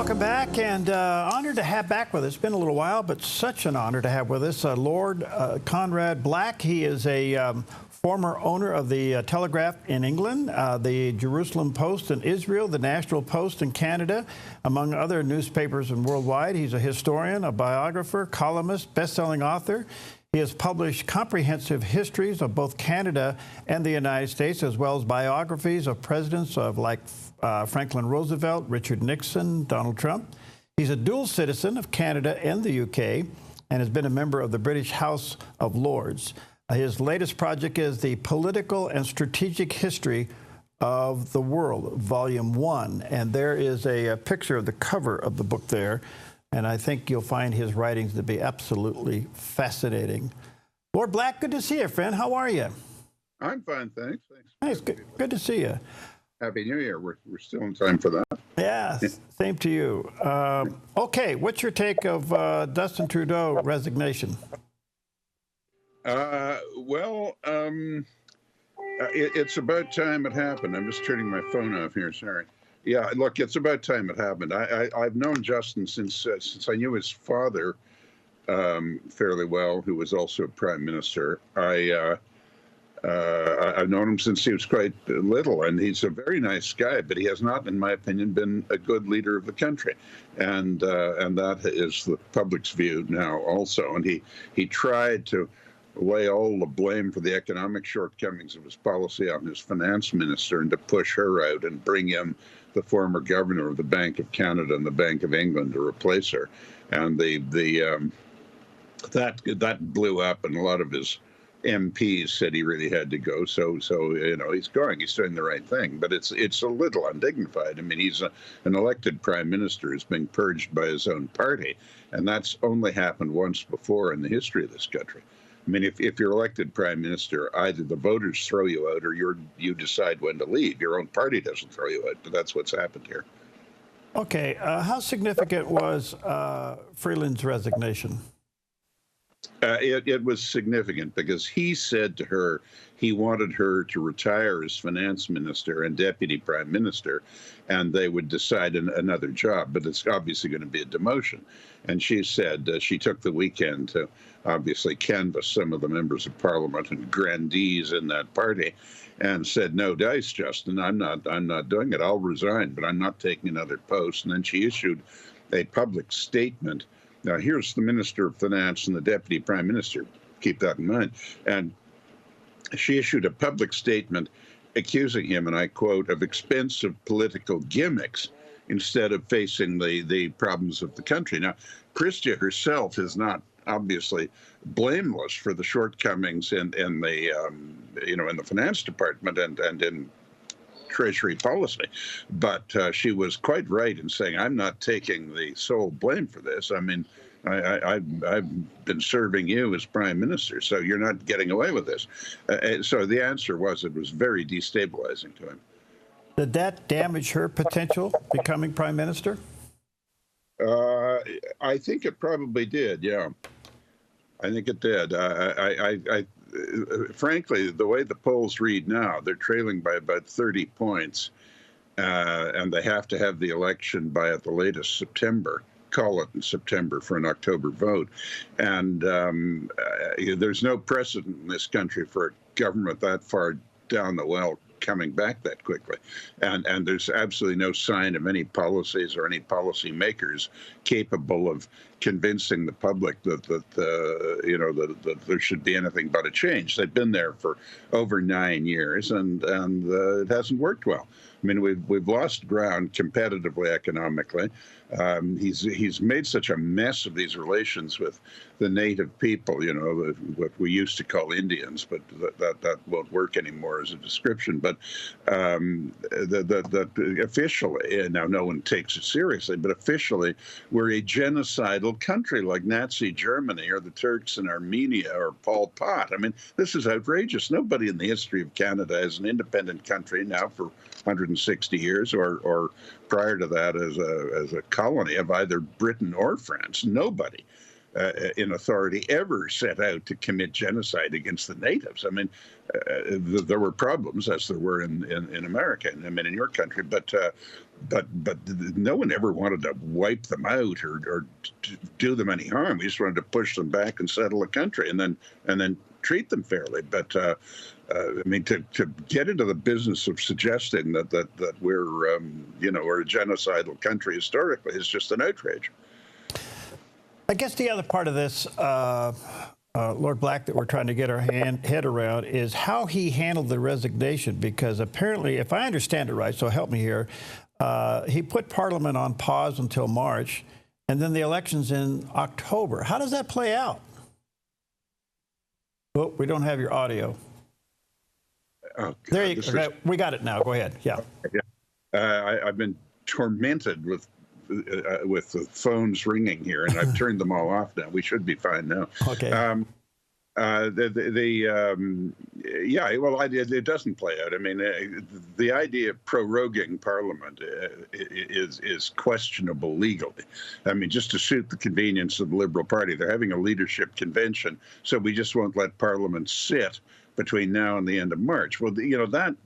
welcome back, and honored to have back with us. It's been a little while, but such an honor to have with us Lord Conrad Black. He is a former owner of the Telegraph in England, the Jerusalem Post in Israel, the National Post in Canada, among other newspapers and worldwide. He's a historian, a biographer, columnist, best-selling author. He has published comprehensive histories of both Canada and the United States, as well as biographies of presidents of like Franklin Roosevelt, Richard Nixon, Donald Trump. He's a dual citizen of Canada and the UK and has been a member of the British House of Lords. His latest project is The Political and Strategic History of the World, Volume 1. And there is a picture of the cover of the book there. And I think you'll find his writings to be absolutely fascinating. Lord Black, good to see you, friend. How are you? I'm fine, thanks. Nice. Good to see you. Happy New Year. We're still in time for that. Yeah, same to you. Okay, what's your take of Justin Trudeau resignation? It's about time it happened. I'm just turning my phone off here. Sorry. Yeah, look, it's about time it happened. I've known Justin since I knew his father fairly well, who was also prime minister. I've known him since he was quite little, and he's a very nice guy, but he has not, in my opinion, been a good leader of the country. And that is the public's view now also. And he tried to lay all the blame for the economic shortcomings of his policy on his finance minister and to push her out and bring in the former governor of the Bank of Canada and the Bank of England to replace her. And that blew up, and a lot of his MPs said he really had to go. So you know, he's going. He's doing the right thing, but it's a little undignified. I mean, he's an elected prime minister who's being purged by his own party, and that's only happened once before in the history of this country. I mean, if you're elected prime minister, either the voters throw you out or you decide when to leave. Your own party doesn't throw you out, but that's what's happened here. Okay, how significant was Freeland's resignation? It was significant because he said to her he wanted her to retire as finance minister and deputy prime minister, and they would decide another job. But it's obviously going to be a demotion. And she said she took the weekend to obviously canvass some of the members of parliament and grandees in that party, and said, "No dice, Justin. I'm not doing it. I'll resign, but I'm not taking another post." And then she issued a public statement. Now, here's the Minister of Finance and the Deputy Prime Minister. Keep that in mind. And she issued a public statement accusing him, and I quote, of expensive political gimmicks instead of facing the problems of the country. Now, Christia herself is not obviously blameless for the shortcomings in the in the finance department and in Treasury policy, but she was quite right in saying, "I'm not taking the sole blame for this. I mean, I've been serving you as prime minister, so you're not getting away with this." So the answer was it was very destabilizing to him. Did that damage her potential becoming prime minister? I think it probably did. Yeah, I think it did. Frankly, the way the polls read now, they're trailing by about 30 points, and they have to have the election by at the latest September. Call it in September for an October vote. And there's no precedent in this country for a government that far down the well coming back that quickly. And there's absolutely no sign of any policies or any policy makers capable of convincing the public that there should be anything but a change. They've been there for over 9 years, and it hasn't worked well. I mean, we've lost ground competitively, economically. He's made such a mess of these relations with the native people, you know, what we used to call Indians, but that won't work anymore as a description. But officially, now no one takes it seriously, but officially, we're a genocidal country like Nazi Germany or the Turks in Armenia or Pol Pot. I mean, this is outrageous. Nobody in the history of Canada as an independent country now for 160 years or prior to that as a colony of either Britain or France. Nobody in authority ever set out to commit genocide against the natives. I mean, there were problems, as there were in America, and I mean in your country, but no one ever wanted to wipe them out or to do them any harm. We just wanted to push them back and settle the country, and then treat them fairly. But I mean, to get into the business of suggesting that we're we're a genocidal country historically is just an outrage. I guess the other part of this, Lord Black, that we're trying to get our head around is how he handled the resignation, because apparently, if I understand it right, so help me here, he put Parliament on pause until March, and then the elections in October. How does that play out? Oh, we don't have your audio. Oh, God, there you go. We got it now. Go ahead. Yeah. I've been tormented with the phones ringing here, and I've turned them all off now. We should be fine now. Okay. It doesn't play out. I mean, the idea of proroguing Parliament is questionable legally. I mean, just to suit the convenience of the Liberal Party, they're having a leadership convention, so we just won't let Parliament sit between now and the end of March. Well, that.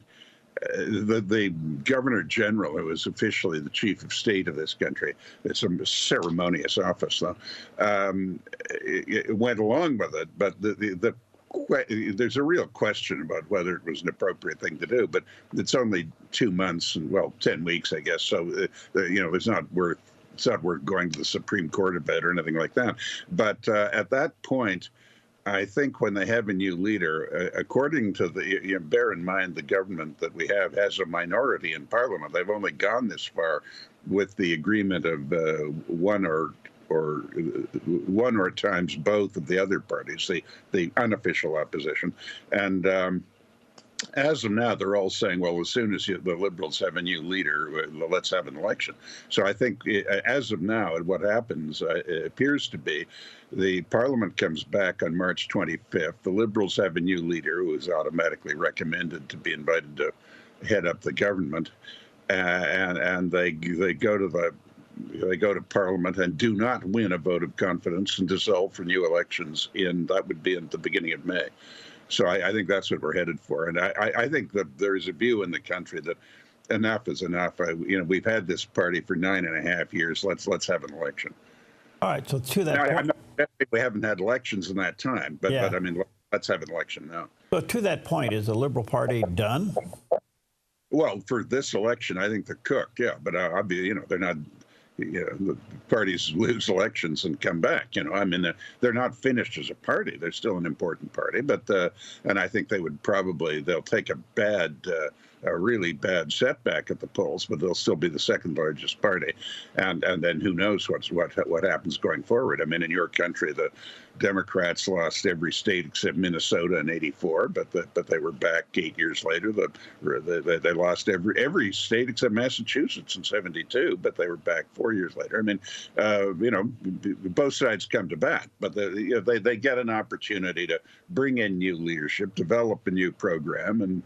The Governor General, who is officially the chief of state of this country, it's a ceremonious office, though, it went along with it. But there's a real question about whether it was an appropriate thing to do. But it's only 2 months and 10 weeks, I guess. So it's not worth going to the Supreme Court about or anything like that. But at that point, I think when they have a new leader, according to bear in mind the government that we have has a minority in Parliament. They've only gone this far with the agreement of one or at times both of the other parties, the unofficial opposition. And as of now, they're all saying, well, as soon as the Liberals have a new leader, let's have an election. So I think as of now, what happens appears to be the Parliament comes back on March 25th. The Liberals have a new leader who is automatically recommended to be invited to head up the government. And they go to Parliament and do not win a vote of confidence and dissolve for new elections that would be at the beginning of May. So I think that's what we're headed for. And I think that there is a view in the country that enough is enough. We've had this party for 9.5 years. Let's have an election. All right. So to that point, I'm not saying we haven't had elections in that time, but I mean, let's have an election now. So to that point, is the Liberal Party done? Well, for this election, I think they're cooked. Yeah, but they're not. The parties lose elections and come back. I mean, they're not finished as a party. They're still an important party, but and I think they'll take a really bad setback at the polls, but they'll still be the second largest party. And then who knows what happens going forward. I mean, in your country, the Democrats lost every state except Minnesota in '84, but they were back 8 years later. They lost every state except Massachusetts in '72, but they were back 4 years later. I mean, both sides come to bat, but they get an opportunity to bring in new leadership, develop a new program, and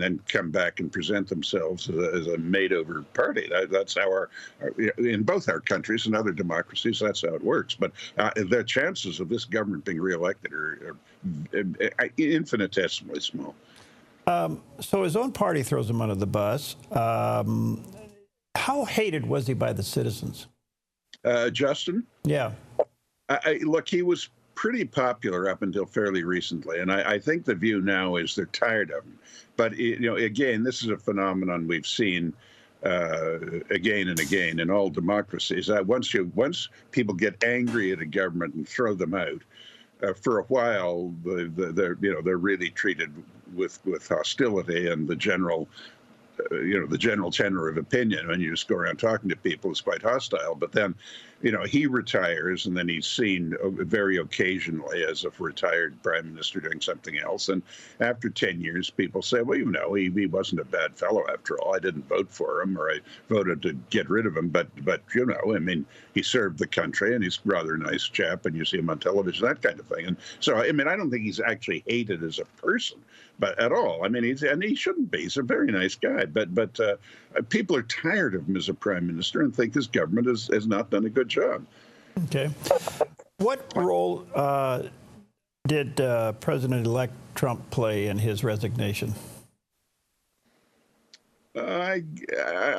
then come back and present themselves as a made-over party. That's how in both our countries and other democracies, that's how it works. But the chances of this government being reelected are infinitesimally small. So his own party throws him under the bus. How hated was he by the citizens? Justin? Yeah. Look, he was pretty popular up until fairly recently, and I think the view now is they're tired of him. But again, this is a phenomenon we've seen again and again in all democracies. Once people get angry at a government and throw them out, for a while they're really treated with hostility, and the general tenor of opinion when you just go around talking to people is quite hostile. But then, he retires, and then he's seen very occasionally as a retired prime minister doing something else. And after 10 years, people say, well, he wasn't a bad fellow after all. I didn't vote for him, or I voted to get rid of him. But I mean, he served the country, and he's a rather nice chap, and you see him on television, that kind of thing. And so, I mean, I don't think he's actually hated as a person, but at all. I mean, he shouldn't be. He's a very nice guy. But people are tired of him as a prime minister and think his government has not done a good job. Okay. What role did President-elect Trump play in his resignation? I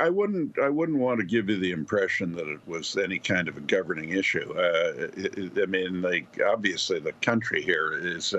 wouldn't want to give you the impression that it was any kind of a governing issue. I mean, like, obviously the country here is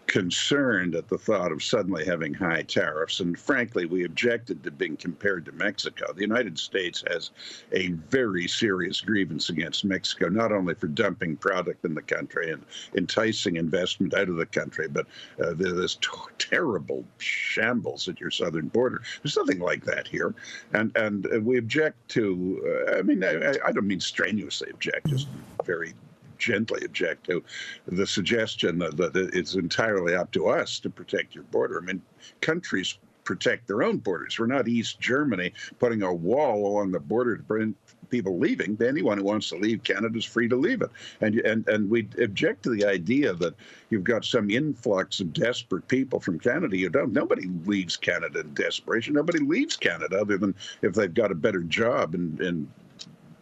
concerned at the thought of suddenly having high tariffs, and frankly, we objected to being compared to Mexico. The United States has a very serious grievance against Mexico, not only for dumping product in the country and enticing investment out of the country, but this terrible shambles at your southern border. There's nothing like that here, and we object to. I mean, I don't mean strenuously object, just very gently object to the suggestion that it's entirely up to us to protect your border. I mean, countries protect their own borders. We're not East Germany putting a wall along the border to prevent people leaving. Anyone who wants to leave Canada is free to leave it. And we object to the idea that you've got some influx of desperate people from Canada. Nobody leaves Canada in desperation. Nobody leaves Canada other than if they've got a better job in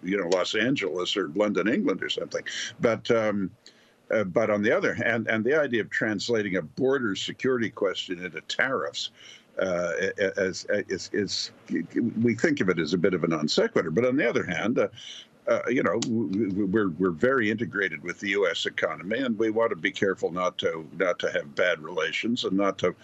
Los Angeles or London, England or something. But on the other hand, and the idea of translating a border security question into tariffs we think of it as a bit of a non sequitur. But on the other hand, we're very integrated with the U.S. economy, and we want to be careful not to have bad relations, and not to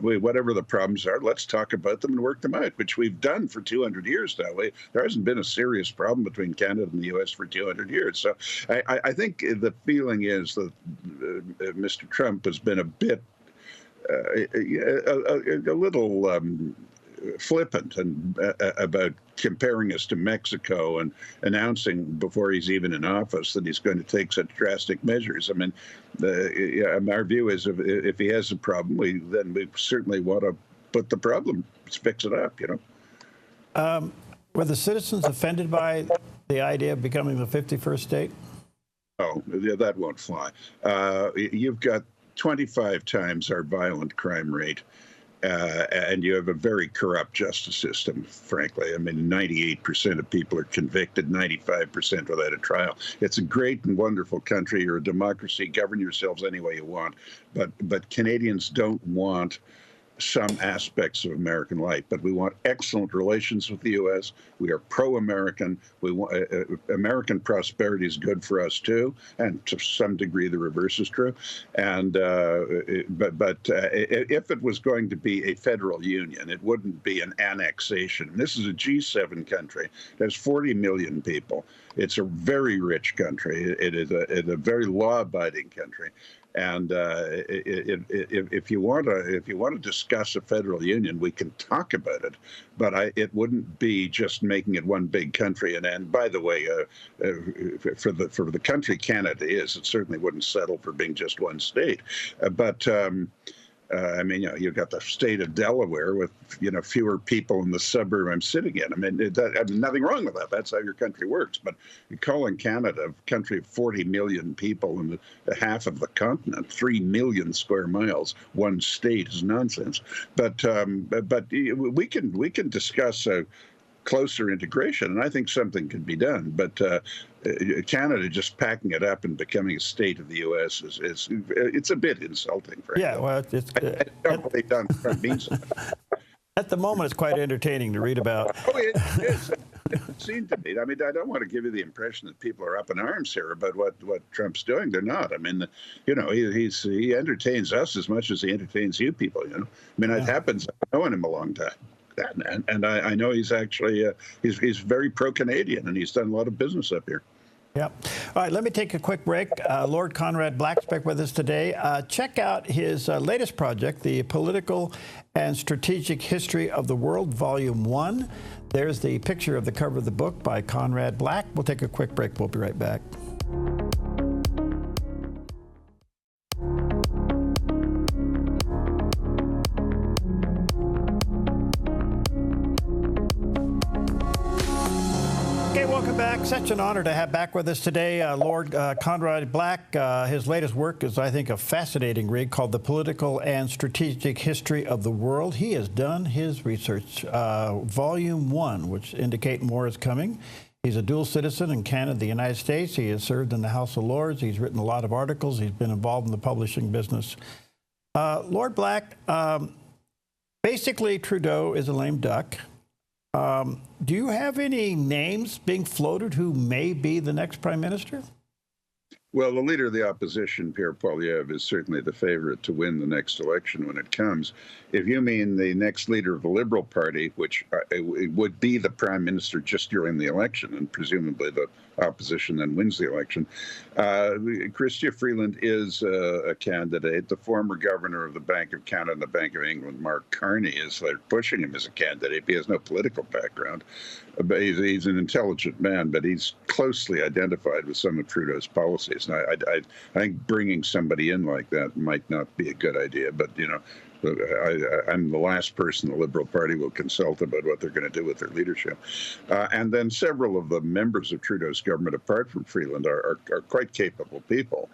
whatever the problems are, let's talk about them and work them out, which we've done for 200 years now. There hasn't been a serious problem between Canada and the U.S. for 200 years. So I think the feeling is that Mr. Trump has been a bit a little flippant and about comparing us to Mexico and announcing before he's even in office that he's going to take such drastic measures. I mean, our view is if he has a problem, then we certainly want to put the problem, fix it up. Were the citizens offended by the idea of becoming the 51st state? Oh, yeah, that won't fly. You've got 25 times our violent crime rate. And you have a very corrupt justice system, frankly. I mean, 98% of people are convicted, 95% without a trial. It's a great and wonderful country. You're a democracy. Govern yourselves any way you want. But Canadians don't want some aspects of American life, but we want excellent relations with the U.S. We are pro-American. We want American prosperity is good for us too, and to some degree the reverse is true. And if it was going to be a federal union, it wouldn't be an annexation. This is a G7 country. It has 40 million people. It's a very rich country. It is a very law-abiding country. And if you want to discuss a federal union, we can talk about it, but it wouldn't be just making it one big country. And by the way, for the country Canada is, it certainly wouldn't settle for being just one state. I mean, you've got the state of Delaware with, fewer people in the suburb I'm sitting in. I mean, nothing wrong with that. That's how your country works. But calling Canada a country of 40 million people and half of the continent, 3 million square miles, one state is nonsense. But we can discuss closer integration, and I think something can be done. But Canada just packing it up and becoming a state of the U.S. it's a bit insulting, frankly. Yeah, well, at the moment, it's quite entertaining to read about. Oh, it is. It seemed to me. I mean, I don't want to give you the impression that people are up in arms here about what Trump's doing. They're not. I mean, he entertains us as much as he entertains you people. I mean, it happens. I've known him a long time. And I know he's actually he's very pro-Canadian, and he's done a lot of business up here. Yeah. All right, let me take a quick break. Lord Conrad Black back with us today. Check out his latest project, The Political and Strategic History of the World, Volume 1. There's the picture of the cover of the book by Conrad Black. We'll take a quick break. We'll be right back. Welcome back. Such an honor to have back with us today Lord Conrad Black. His latest work is, I think, a fascinating read called The Political and Strategic History of the World. He has done his research, Volume 1, which indicate more is coming. He's a dual citizen in Canada and the United States. He has served in the House of Lords. He's written a lot of articles. He's been involved in the publishing business. Lord Black, basically Trudeau is a lame duck. Do you have any names being floated who may be the next prime minister? Well, the leader of the opposition, Pierre Poilievre, is certainly the favorite to win the next election when it comes. If you mean the next leader of the Liberal Party, which it would be the prime minister just during the election, and presumably the opposition then wins the election, Chrystia Freeland is a candidate. The former governor of the Bank of Canada and the Bank of England, Mark Carney, is pushing him as a candidate. He has no political background. But he's an intelligent man, but he's closely identified with some of Trudeau's policies. And I think bringing somebody in like that might not be a good idea. But, you know, I'm the last person the Liberal Party will consult about what they're going to do with their leadership. And then several of the members of Trudeau's government, apart from Freeland, are quite capable people.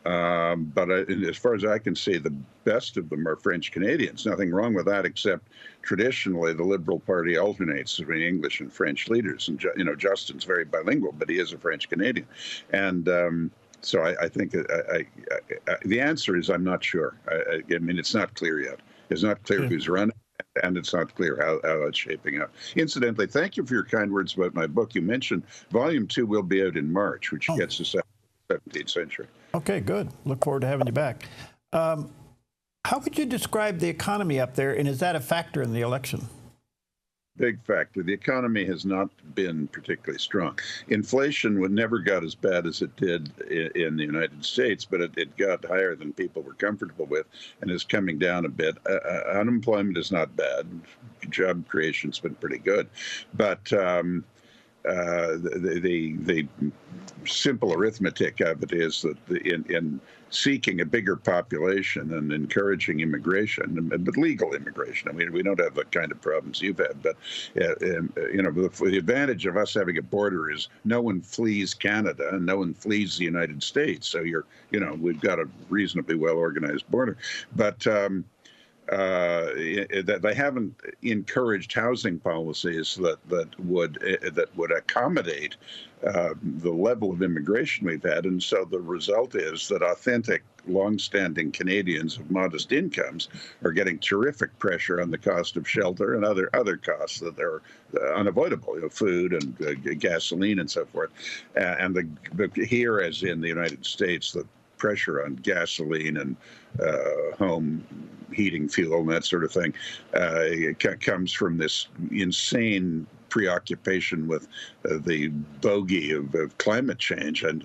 But as far as I can see, the best of them are French Canadians. Nothing wrong with that, except traditionally the Liberal Party alternates between English and French leaders. And, you know, Justin's very bilingual, but he is a French Canadian. And so I think the answer is I'm not sure. I mean, it's not clear yet. It's not clear who's running, and it's not clear how it's shaping up. Incidentally, thank you for your kind words about my book. You mentioned Volume 2 will be out in March, which gets us up to the 17th century. Okay, good. Look forward to having you back. How would you describe the economy up there, and is that a factor in the election? Big factor. The economy has not been particularly strong. Inflation never got as bad as it did in the United States, but it got higher than people were comfortable with and is coming down a bit. Unemployment is not bad. Job creation's been pretty good. But the simple arithmetic of it is that in seeking a bigger population and encouraging immigration, but legal immigration. I mean, we don't have the kind of problems you've had, but you know, the advantage of us having a border is no one flees Canada and no one flees the United States. So you know, we've got a reasonably well-organized border, but they haven't encouraged housing policies that would accommodate the level of immigration we've had, and so the result is that authentic, long-standing Canadians of modest incomes are getting terrific pressure on the cost of shelter and other costs that are unavoidable, you know, food and gasoline and so forth. And here, as in the United States, the pressure on gasoline and home heating fuel and that sort of thing comes from this insane preoccupation with the bogey of climate change, and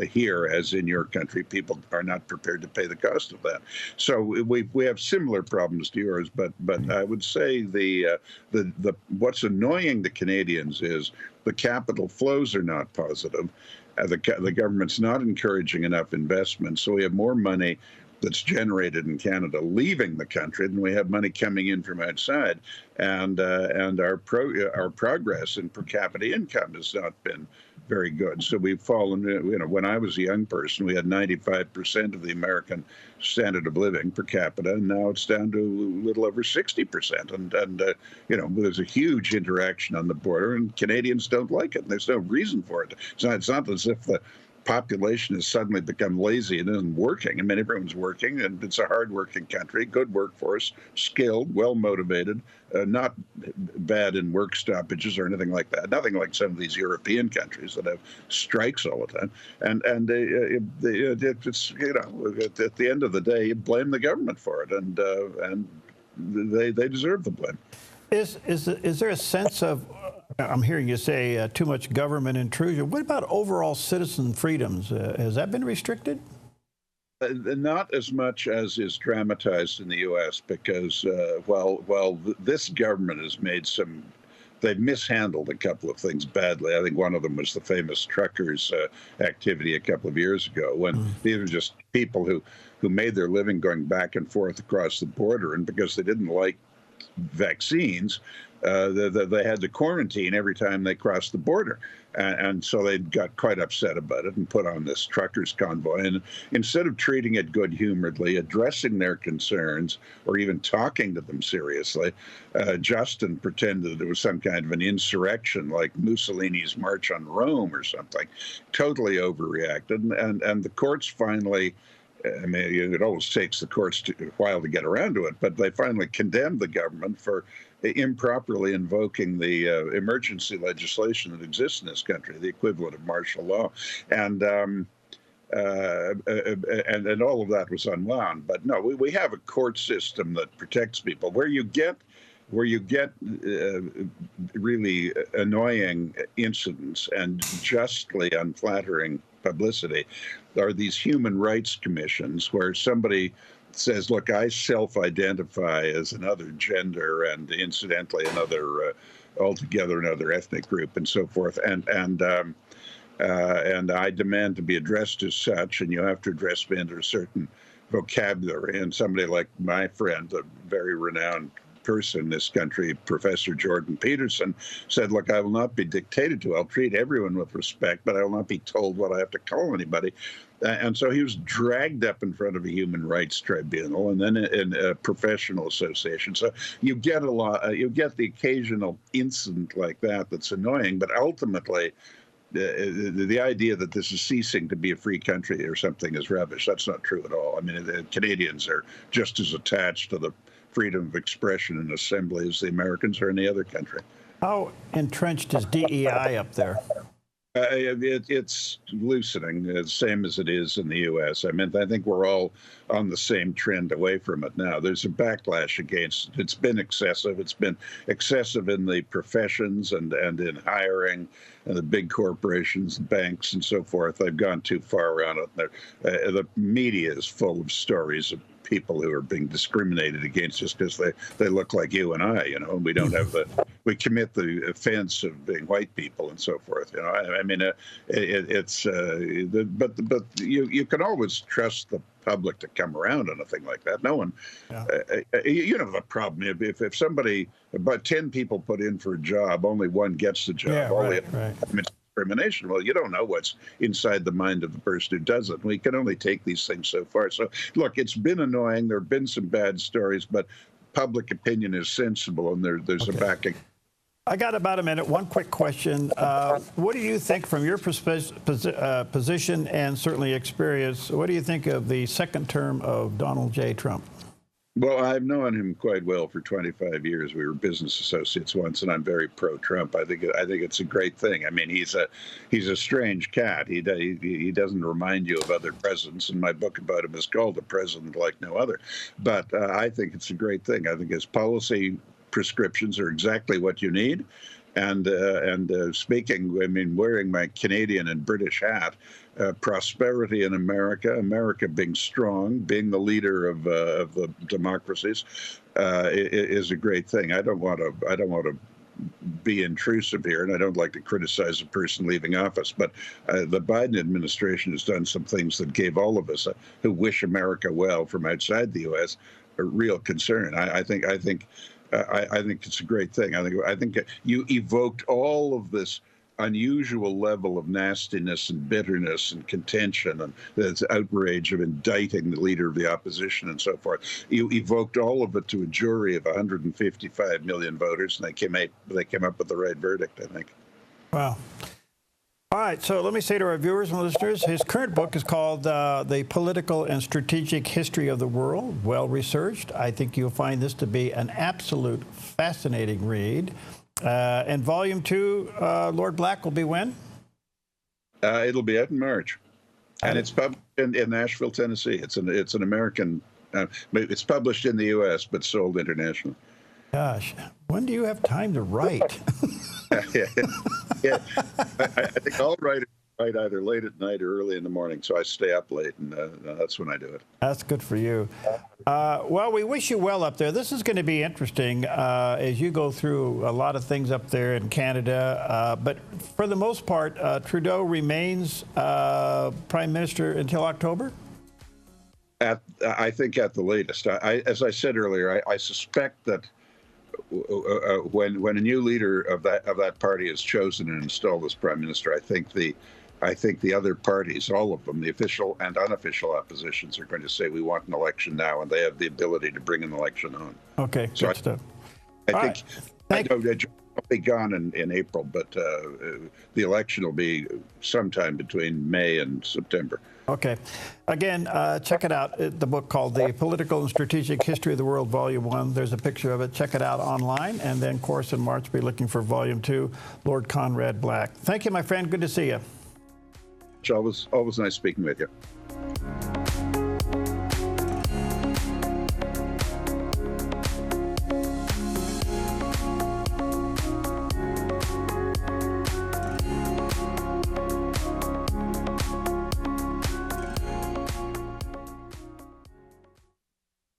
here, as in your country, people are not prepared to pay the cost of that. So we have similar problems to yours, but I would say the what's annoying the Canadians is the capital flows are not positive. The government's not encouraging enough investment, so we have more money that's generated in Canada leaving the country than we have money coming in from outside, and our progress in per capita income has not been very good. So we've fallen. You know, when I was a young person, we had 95% of the American standard of living per capita, and now it's down to a little over 60%. And you know, there's a huge interaction on the border, and Canadians don't like it. There's no reason for it. It's not as if the population has suddenly become lazy and isn't working. I mean, everyone's working, and it's a hard-working country, good workforce, skilled, well-motivated, not bad in work stoppages or anything like that. Nothing like some of these European countries that have strikes all the time. And it's, you know, at the end of the day, you blame the government for it, and they deserve the blame. Is there a sense of, I'm hearing you say too much government intrusion. What about overall citizen freedoms? Has that been restricted? Not as much as is dramatized in the U.S. because, this government has made they've mishandled a couple of things badly. I think one of them was the famous truckers' activity a couple of years ago, when these were just people who made their living going back and forth across the border, and because they didn't like vaccines, they had to quarantine every time they crossed the border. And so they got quite upset about it and put on this truckers' convoy. And instead of treating it good-humoredly, addressing their concerns, or even talking to them seriously, Justin pretended it was some kind of an insurrection, like Mussolini's March on Rome or something. Totally overreacted. And the courts finally, I mean, it always takes the courts a while to get around to it, but they finally condemned the government for improperly invoking the emergency legislation that exists in this country, the equivalent of martial law, and all of that was unwound. But no, we have a court system that protects people. Where you get really annoying incidents and justly unflattering publicity are these human rights commissions where somebody says, look, I self-identify as another gender and incidentally altogether another ethnic group and so forth, and I demand to be addressed as such, and you have to address me under a certain vocabulary. And somebody like my friend, a very renowned person in this country, Professor Jordan Peterson, said, look, I will not be dictated to. I'll treat everyone with respect, but I will not be told what I have to call anybody. And so he was dragged up in front of a human rights tribunal and then in a professional association. So you get you get the occasional incident like that that's annoying, but ultimately the idea that this is ceasing to be a free country or something is rubbish. That's not true at all. I mean, the Canadians are just as attached to the freedom of expression and assembly as the Americans are in the other country. How entrenched is DEI up there? It's loosening, the same as it is in the U.S. I mean, I think we're all on the same trend away from it now. There's a backlash against it. It's been excessive. It's been excessive in the professions and in hiring and the big corporations, banks, and so forth. They've gone too far around it. The media is full of stories of people who are being discriminated against just because they look like you and I, you know, and we don't have we commit the offense of being white people and so forth, you know. I mean, but you can always trust the public to come around on a thing like that. No one, you know, the problem, if somebody, about 10 people put in for a job, only one gets the job. Yeah, right. Discrimination. Well, you don't know what's inside the mind of the person who does it. We can only take these things so far. So, look, it's been annoying. There have been some bad stories, but public opinion is sensible, and there's a backing. I got about a minute. One quick question. What do you think, from your position and certainly experience, what do you think of the second term of Donald J. Trump? Well, I've known him quite well for 25 years. We were business associates once, and I'm very pro-Trump. I think it's a great thing. I mean, he's a strange cat. He doesn't remind you of other presidents, and my book about him is called A President Like No Other. But I think it's a great thing. I think his policy prescriptions are exactly what you need. And speaking, I mean, wearing my Canadian and British hat, prosperity in America, America being strong, being the leader of the democracies, is a great thing. I don't want to be intrusive here, and I don't like to criticize a person leaving office, but the Biden administration has done some things that gave all of us who wish America well from outside the U.S. a real concern. I think it's a great thing. I think you evoked all of this unusual level of nastiness and bitterness and contention and this outrage of indicting the leader of the opposition and so forth. You evoked all of it to a jury of 155 million voters, and they came up with the right verdict, I think. Wow. All right, so let me say to our viewers and listeners, his current book is called The Political and Strategic History of the World, well-researched. I think you'll find this to be an absolute fascinating read. And Volume 2, Lord Black, will be when? It'll be out in March. And it's published in Nashville, Tennessee. It's an American, it's published in the U.S., but sold internationally. Gosh, when do you have time to write? Yeah. I think all writers write either late at night or early in the morning, so I stay up late, and that's when I do it. That's good for you. Well, we wish you well up there. This is going to be interesting as you go through a lot of things up there in Canada. But for the most part, Trudeau remains Prime Minister until October? I think at the latest. As I said earlier, I suspect that when a new leader of that party is chosen and installed as prime minister, I think the other parties, all of them, the official and unofficial oppositions, are going to say we want an election now, and they have the ability to bring an election on. Okay, so good stuff. I think I know that will be gone in April, but the election will be sometime between May and September. Okay. Again, check it out. The book called The Political and Strategic History of the World, Volume 1. There's a picture of it. Check it out online. And then, of course, in March, be looking for Volume 2, Lord Conrad Black. Thank you, my friend. Good to see you. Always nice speaking with you.